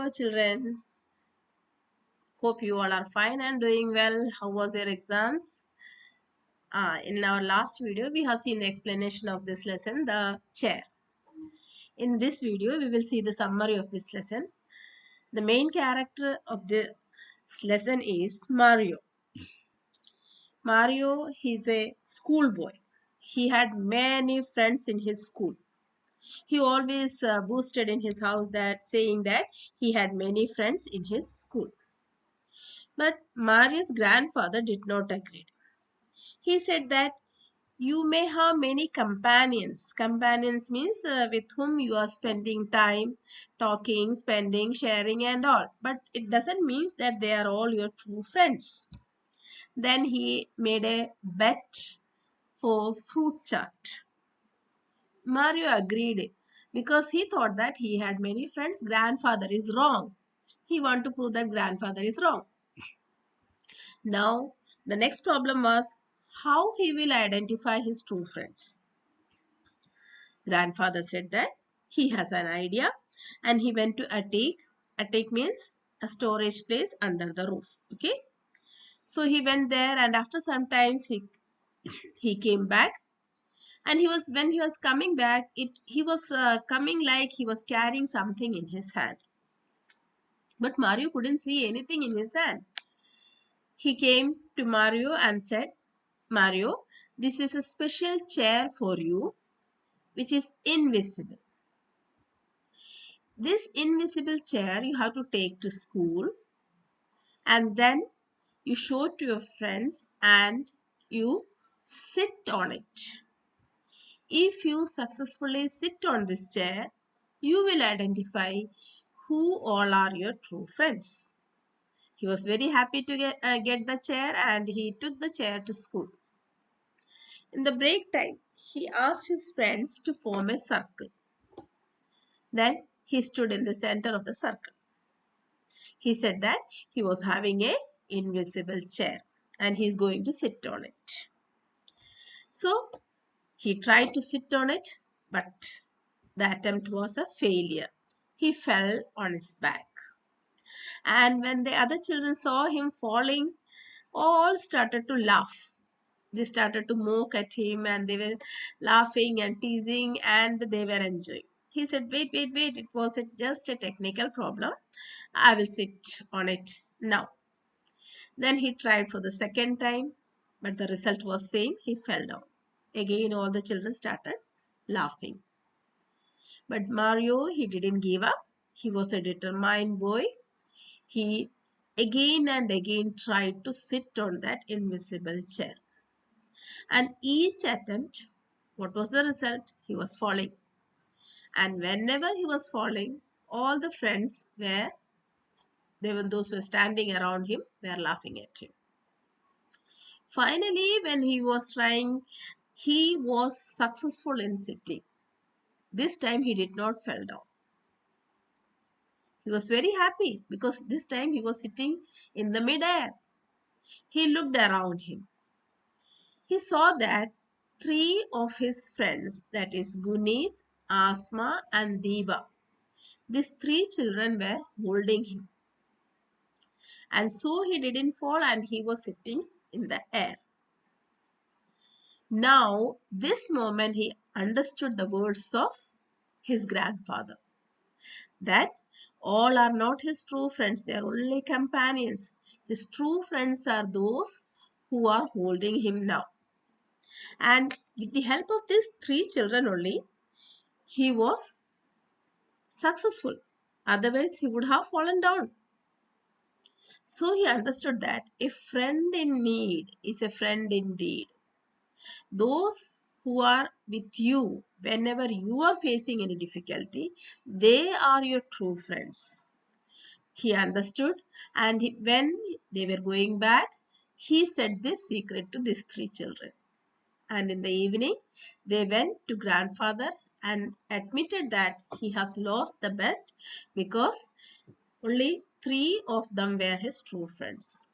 Hello children, hope you all are fine and doing well. How was your exams? In our last video, we have seen the explanation of this lesson, the chair. In this video, we will see the summary of this lesson. The main character of this lesson is Mario. Mario, he's a schoolboy. He had many friends in his school. He always boasted in his house that saying that he had many friends in his school. But Mario's grandfather did not agree. He said that you may have many companions. Companions means with whom you are spending time, talking, spending, sharing and all. But it doesn't mean that they are all your true friends. Then he made a bet for fruit chart. Mario agreed because he thought that he had many friends. Grandfather is wrong. He wanted to prove that grandfather is wrong. Now, the next problem was how he will identify his true friends. Grandfather said that he has an idea and he went to attic. Attic means a storage place under the roof. Okay. So he went there and after some time he came back and when he was coming back, he was coming like he was carrying something in his hand. But Mario couldn't see anything in his hand. He came to Mario and said, Mario, this is a special chair for you, which is invisible. This invisible chair you have to take to school and then you show it to your friends and you sit on it. If you successfully sit on this chair, you will identify who all are your true friends. He was very happy to get the chair and he took the chair to school. In the break time, he asked his friends to form a circle. Then he stood in the center of the circle. He said that he was having a invisible chair and he's going to sit on it. So he tried to sit on it, but the attempt was a failure. He fell on his back. And when the other children saw him falling, all started to laugh. They started to mock at him and they were laughing and teasing and they were enjoying. He said, wait, it was just a technical problem. I will sit on it now. Then he tried for the second time, but the result was same. He fell down. Again, all the children started laughing. But Mario, he didn't give up. He was a determined boy. He again and again tried to sit on that invisible chair. And each attempt, what was the result? He was falling. And whenever he was falling, all the friends those who were standing around him were laughing at him. Finally, when he was trying, he was successful in sitting. This time he did not fall down. He was very happy because this time he was sitting in the mid-air. He looked around him. He saw that three of his friends, that is Gunit, Asma and Deba, these three children were holding him. And so he didn't fall and he was sitting in the air. Now, this moment he understood the words of his grandfather. That all are not his true friends, they are only companions. His true friends are those who are holding him now. And with the help of these three children only, he was successful. Otherwise, he would have fallen down. So he understood that a friend in need is a friend indeed. Those who are with you whenever you are facing any difficulty, they are your true friends. He understood and when they were going back, he said this secret to these three children. And in the evening, they went to grandfather and admitted that he has lost the bet because only three of them were his true friends.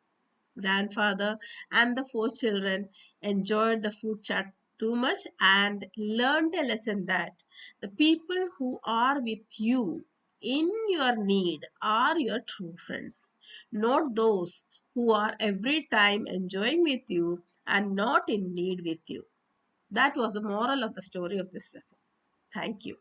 Grandfather and the four children enjoyed the food chat too much and learned a lesson that the people who are with you in your need are your true friends, not those who are every time enjoying with you and not in need with you. That was the moral of the story of this lesson. Thank you.